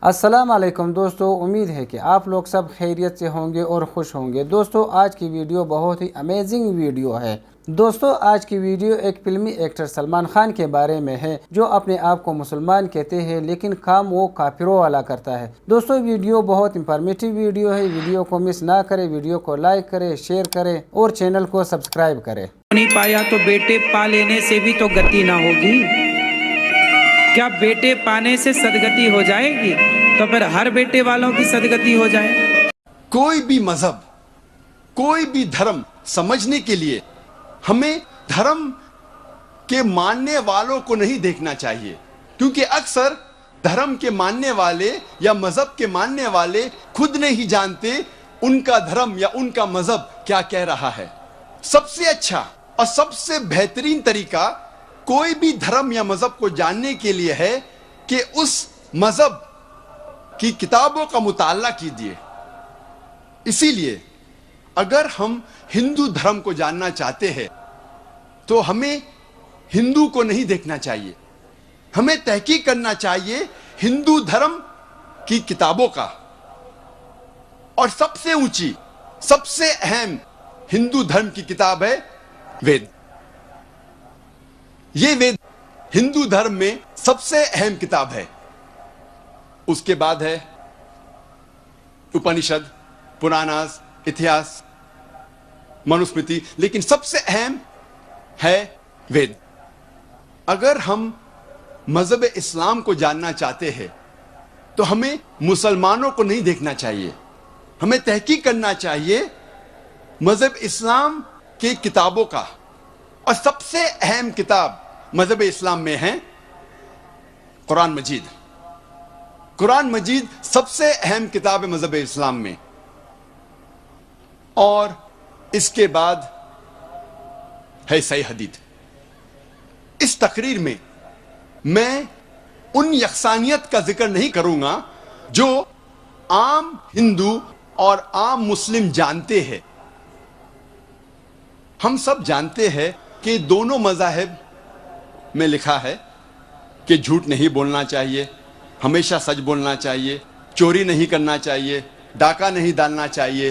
السلام علیکم دوستو، امید ہے کہ آپ لوگ سب خیریت سے ہوں گے اور خوش ہوں گے۔ دوستو آج کی ویڈیو بہت ہی امیزنگ ویڈیو ہے۔ دوستو آج کی ویڈیو ایک فلمی ایکٹر سلمان خان کے بارے میں ہے، جو اپنے آپ کو مسلمان کہتے ہیں لیکن کام وہ کافروں والا کرتا ہے۔ دوستو ویڈیو بہت انفارمیٹیو ویڈیو ہے، ویڈیو کو مس نہ کرے، ویڈیو کو لائک کرے، شیئر کرے اور چینل کو سبسکرائب کرے۔ نہیں پایا تو بیٹے پا لینے سے بھی تو گتی نہ ہوگی۔ کیا بیٹے پانے سے صدگتی ہو جائے گی؟ تو پھر ہر بیٹے والوں کی صدگتی ہو جائے۔ کوئی بھی مذہب، کوئی بھی دھرم سمجھنے کے لیے ہمیں دھرم کے ماننے والوں کو نہیں دیکھنا چاہیے، کیونکہ اکثر دھرم کے ماننے والے یا مذہب کے ماننے والے خود نہیں جانتے ان کا دھرم یا ان کا مذہب کیا کہہ رہا ہے۔ سب سے اچھا اور سب سے بہترین طریقہ کوئی بھی دھرم یا مذہب کو جاننے کے لیے ہے کہ اس مذہب کی کتابوں کا مطالعہ کیجیے۔ اسی لیے اگر ہم ہندو دھرم کو جاننا چاہتے ہیں تو ہمیں ہندو کو نہیں دیکھنا چاہیے، ہمیں تحقیق کرنا چاہیے ہندو دھرم کی کتابوں کا۔ اور سب سے اونچی، سب سے اہم ہندو دھرم کی کتاب ہے وید۔ یہ وید ہندو دھرم میں سب سے اہم کتاب ہے۔ اس کے بعد ہے اپنشد، پراناس، اتہاس، منوسمرتی، لیکن سب سے اہم ہے وید۔ اگر ہم مذہب اسلام کو جاننا چاہتے ہیں تو ہمیں مسلمانوں کو نہیں دیکھنا چاہیے، ہمیں تحقیق کرنا چاہیے مذہب اسلام کی کتابوں کا۔ اور سب سے اہم کتاب مذہب اسلام میں ہے قرآن مجید۔ قرآن مجید سب سے اہم کتاب ہے مذہب اسلام میں۔ اور اس کے بعد ہے صحیح حدیث۔ اس تقریر میں میں ان یکسانیت کا ذکر نہیں کروں گا جو عام ہندو اور عام مسلم جانتے ہیں۔ ہم سب جانتے ہیں کہ دونوں مذاہب میں لکھا ہے کہ جھوٹ نہیں بولنا چاہیے، ہمیشہ سچ بولنا چاہیے، چوری نہیں کرنا چاہیے، ڈاکہ نہیں ڈالنا چاہیے،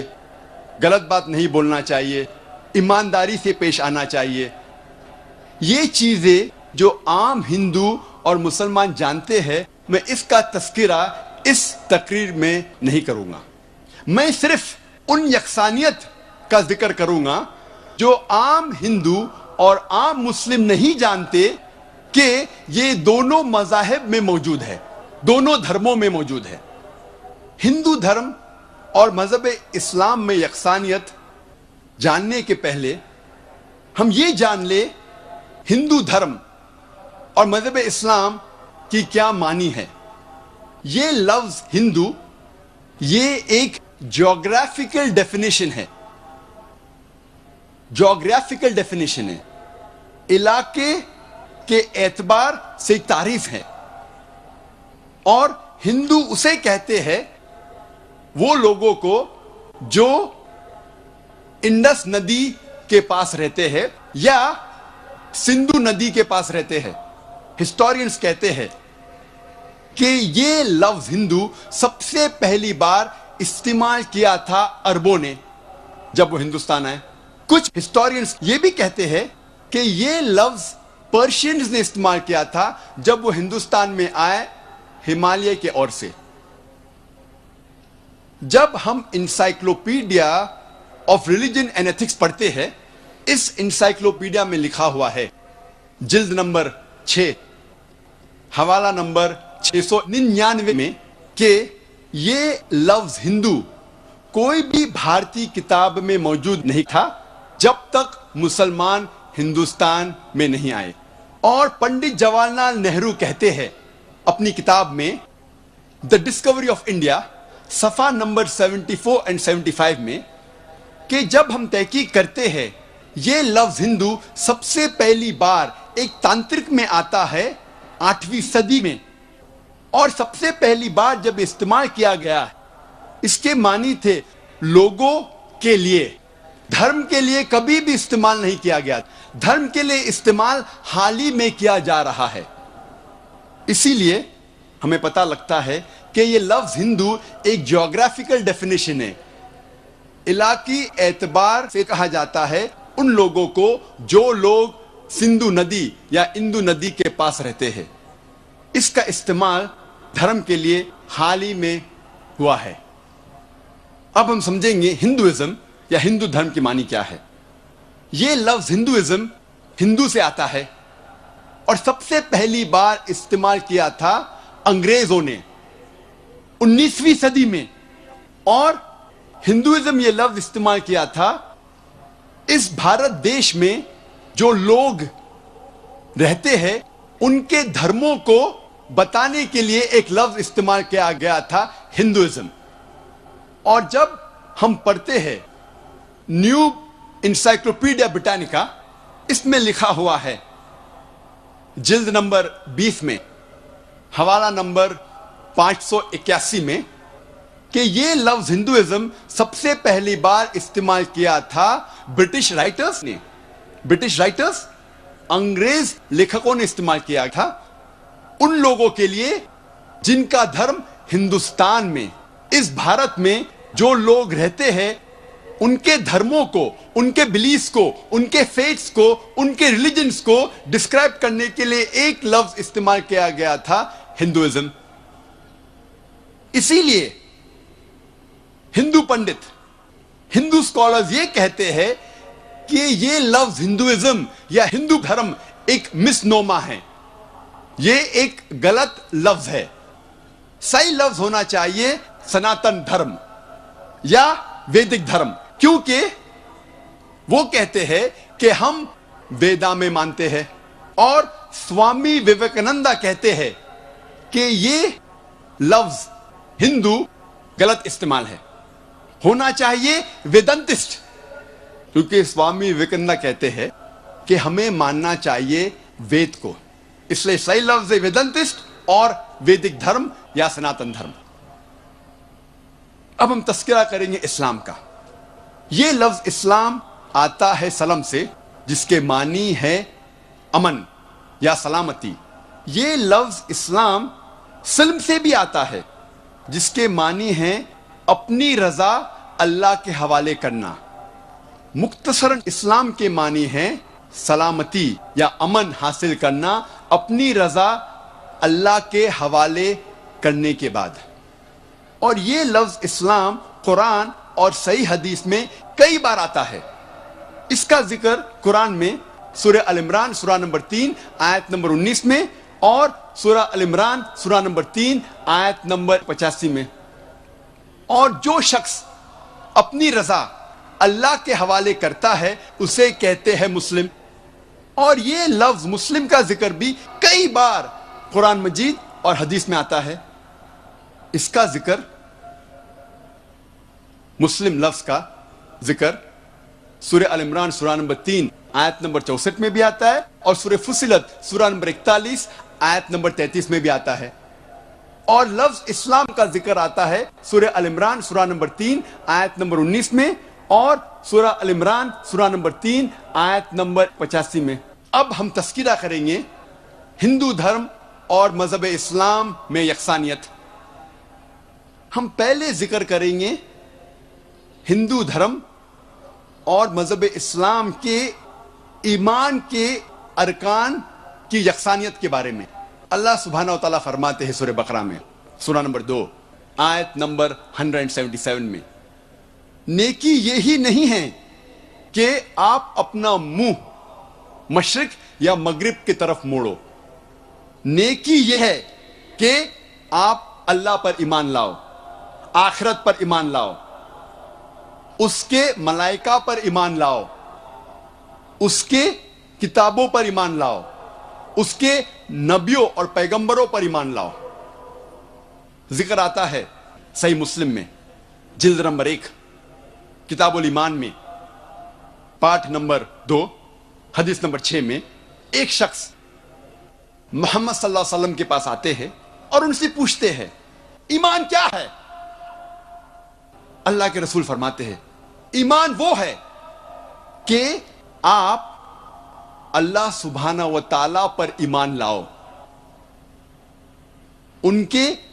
غلط بات نہیں بولنا چاہیے، ایمانداری سے پیش آنا چاہیے۔ یہ چیزیں جو عام ہندو اور مسلمان جانتے ہیں، میں اس کا تذکرہ اس تقریر میں نہیں کروں گا۔ میں صرف ان یکسانیت کا ذکر کروں گا جو عام ہندو اور عام مسلم نہیں جانتے کہ یہ دونوں مذاہب میں موجود ہے، دونوں دھرموں میں موجود ہے۔ ہندو دھرم اور مذہب اسلام میں یکسانیت جاننے کے پہلے ہم یہ جان لیں ہندو دھرم اور مذہب اسلام کی کیا معنی ہے۔ یہ لفظ ہندو یہ ایک جغرافیکل ڈیفینیشن ہے، جغرافیکل ڈیفینیشن ہے، علاقے کے اعتبار سے تعریف ہے۔ اور ہندو اسے کہتے ہیں وہ لوگوں کو جو انڈس ندی کے پاس رہتے ہیں یا سندھو ندی کے پاس رہتے ہیں۔ ہسٹورینز کہتے ہیں کہ یہ لفظ ہندو سب سے پہلی بار استعمال کیا تھا عربوں نے جب وہ ہندوستان آئے۔ کچھ ہسٹورینز یہ بھی کہتے ہیں کہ یہ لفظ پرشینز نے استعمال کیا تھا جب وہ ہندوستان میں آئے ہمالیہ کے اور سے۔ جب ہم encyclopedia of religion and ethics پڑھتے ہیں، اس انسائکلوپیڈیا میں لکھا ہوا ہے جلد نمبر 6 حوالہ نمبر 699 میں کہ یہ لفظ ہندو کوئی بھی بھارتی کتاب میں موجود نہیں تھا جب تک مسلمان ہندوستان میں نہیں آئے۔ اور پنڈت جواہر لال نہرو کہتے ہیں اپنی کتاب میں دا ڈسکوری آف انڈیا صفحہ نمبر 74 اور 75 میں کہ جب ہم تحقیق کرتے ہیں یہ لفظ ہندو سب سے پہلی بار ایک تانترک میں آتا ہے 8ویں صدی میں، اور سب سے پہلی بار جب استعمال کیا گیا اس کے معنی تھے لوگوں کے لیے، دھرم کے لیے کبھی بھی استعمال نہیں کیا گیا، دھرم کے لیے استعمال حال ہی میں کیا جا رہا ہے۔ اسی لیے ہمیں پتہ لگتا ہے کہ یہ لفظ ہندو ایک جیوگرافیکل ڈیفینیشن ہے. علاقی اعتبار سے کہا جاتا ہے ان لوگوں کو جو لوگ سندھو ندی یا اندو ندی کے پاس رہتے ہیں. اس کا استعمال دھرم کے لیے حال ہی میں ہوا ہے. اب ہم سمجھیں گے ہندوازم یا ہندو دھرم کی معنی کیا ہے. یہ لفظ ہندوازم ہندو سے آتا ہے اور سب سے پہلی بار استعمال کیا تھا انگریزوں نے 19ویں صدی میں. اور ہندوازم یہ لفظ استعمال کیا تھا اس بھارت دیش میں جو لوگ رہتے ہیں ان کے دھرموں کو بتانے کے لیے ایک لفظ استعمال کیا گیا تھا ہندوازم. اور جب ہم پڑھتے ہیں نیو انسائکلوپیڈیا برٹانیکا اس میں لکھا ہوا ہے جلد نمبر 20 میں حوالہ نمبر 581 میں کہ یہ لفظ ہندوازم سب سے پہلی بار استعمال کیا تھا برٹش رائٹرز نے. برٹش رائٹرز انگریز لیکھکوں نے استعمال کیا تھا ان لوگوں کے لیے جن کا دھرم ہندوستان میں اس بھارت میں جو لوگ رہتے ہیں ان کے دھرموں کو, ان کے بلیفز کو, ان کے فیتھس کو, ان کے ریلیجنز کو ڈسکرائب کرنے کے لیے ایک لفظ استعمال کیا گیا تھا ہندوازم. اسی لیے ہندو پنڈت, ہندو اسکالرز یہ کہتے ہیں کہ یہ لفظ ہندوازم یا ہندو دھرم ایک مس نوما ہے, یہ ایک غلط لفظ ہے. صحیح لفظ ہونا چاہیے سناتن دھرم یا ویدک دھرم, کیونکہ وہ کہتے ہیں کہ ہم ویدا میں مانتے ہیں. اور سوامی وویکانندا کہتے ہیں کہ یہ لفظ ہندو غلط استعمال ہے, ہونا چاہیے ویدنتسٹ, کیونکہ سوامی وویکانندا کہتے ہیں کہ ہمیں ماننا چاہیے وید کو. اس لیے صحیح لفظ ہے ویدنتسٹ اور ویدک دھرم یا سناتن دھرم. اب ہم تذکرہ کریں گے اسلام کا. یہ لفظ اسلام آتا ہے سلم سے جس کے معنی ہے امن یا سلامتی. یہ لفظ اسلام سلم سے بھی آتا ہے جس کے معنی ہے اپنی رضا اللہ کے حوالے کرنا. مختصراً اسلام کے معنی ہے سلامتی یا امن حاصل کرنا اپنی رضا اللہ کے حوالے کرنے کے بعد. اور یہ لفظ اسلام قرآن اور صحیح حدیث میں کئی بار آتا ہے. اس کا ذکر قرآن میں سورہ ال عمران سورہ نمبر 3 آیت نمبر 19 میں اور سورہ ال عمران سورہ نمبر 3 آیت نمبر 85 میں. اور جو شخص اپنی رضا اللہ کے حوالے کرتا ہے اسے کہتے ہیں مسلم. اور یہ لفظ مسلم کا ذکر بھی کئی بار قرآن مجید اور حدیث میں آتا ہے. اس کا ذکر مسلم لفظ کا ذکر سورہ ال عمران سورہ نمبر 3 آیت نمبر 64 میں بھی آتا ہے اور سورہ فصلت سورہ نمبر 41 آیت نمبر 33 میں بھی آتا ہے. اور لفظ اسلام کا ذکر آتا ہے سورہ ال عمران سورہ نمبر 3 آیت نمبر 19 میں اور سورہ ال عمران سورہ نمبر 3 آیت نمبر 85 میں. اب ہم تذکرہ کریں گے ہندو دھرم اور مذہب اسلام میں یکسانیت. ہم پہلے ذکر کریں گے ہندو دھرم اور مذہب اسلام کے ایمان کے ارکان کی یکسانیت کے بارے میں. اللہ سبحانہ و تعالیٰ فرماتے ہیں سورہ بقرہ میں سورہ نمبر 2 آیت نمبر 177 میں, نیکی یہی نہیں ہے کہ آپ اپنا منہ مشرق یا مغرب کی طرف موڑو. نیکی یہ ہے کہ آپ اللہ پر ایمان لاؤ, آخرت پر ایمان لاؤ, اس کے ملائکہ پر ایمان لاؤ, اس کے کتابوں پر ایمان لاؤ, اس کے نبیوں اور پیغمبروں پر ایمان لاؤ. ذکر آتا ہے صحیح مسلم میں جلد نمبر 1 کتاب الایمان میں پارٹ نمبر 2 حدیث نمبر 6 میں ایک شخص محمد صلی اللہ علیہ وسلم کے پاس آتے ہیں اور ان سے پوچھتے ہیں ایمان کیا ہے. اللہ کے رسول فرماتے ہیں ایمان وہ ہے کہ آپ اللہ سبحانہ و تعالی پر ایمان لاؤ, ان کے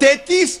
33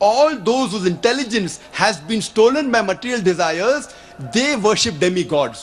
all those whose intelligence has been stolen by material desires, they worship demigods.